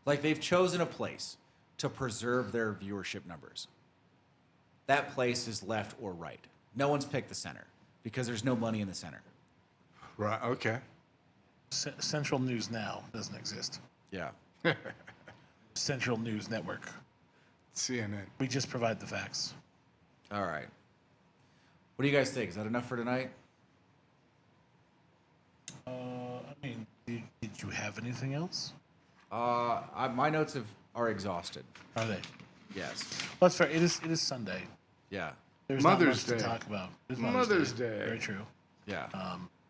Like they've chosen a place to preserve their viewership numbers. That place is left or right. No one's picked the center because there's no money in the center. Right. Okay. Central News Now doesn't exist. Yeah. Central News Network. CNN. We just provide the facts. All right. What do you guys think? Is that enough for tonight? I mean, did you have anything else? My notes are exhausted. Are they? Yes. Well, that's fair. It is Sunday. Yeah. There's Mother's not much Day. to talk about. It's Mother's Day. Very true. Yeah.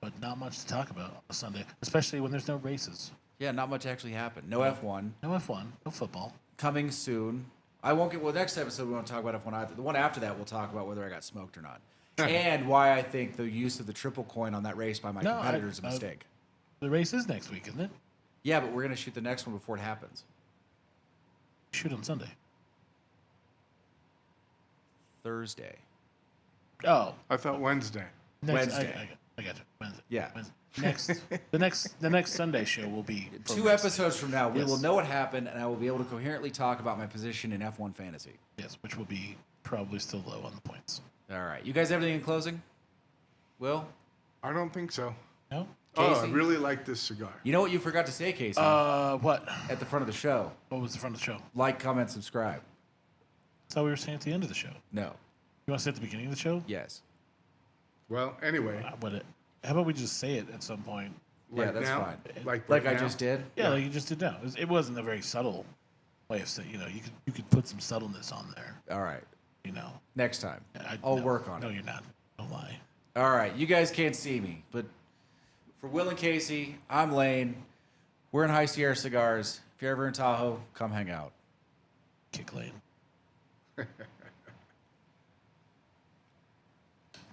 But not much to talk about on a Sunday, especially when there's no races. Yeah, not much actually happened. No F1. No F1, no football. Coming soon. I won't get. Well, next episode we won't talk about F1 either. The one after that we'll talk about whether I got smoked or not, and why I think the use of the triple coin on that race by my No, competitor is a mistake. The race is next week, isn't it? Yeah, but we're gonna shoot the next one before it happens. Shoot on Sunday. Thursday. Oh, I thought Wednesday. Wednesday. I got you. Wednesday. Yeah. Wednesday. The next Sunday show will be pro 2 wrestling. episodes from now, we Yes. will know what happened, and I will be able to coherently talk about my position in F1 fantasy. Yes, which will be probably still low on the points. All right. You guys have anything in closing? Will? I don't think so. No. Oh, I Casey? really like this cigar. You know what you forgot to say, Casey, What? at the front of the show? What was the front of the show? Like, comment, subscribe. That's how we were saying at the end of the show. No. You want to say at the beginning of the show? Yes. Well, anyway, How about we just say it at some point? Yeah, like that's now, fine. Like Like right I now? just did? Yeah, like you just did now. It wasn't a very subtle way of saying. You could put some subtleness on there. All right. Next time. I'll No, work on No, it. you're not. Don't lie. All right. You guys can't see me, but for Will and Casey, I'm Lane. We're in High Sierra Cigars. If you're ever in Tahoe, come hang out. Kick lane.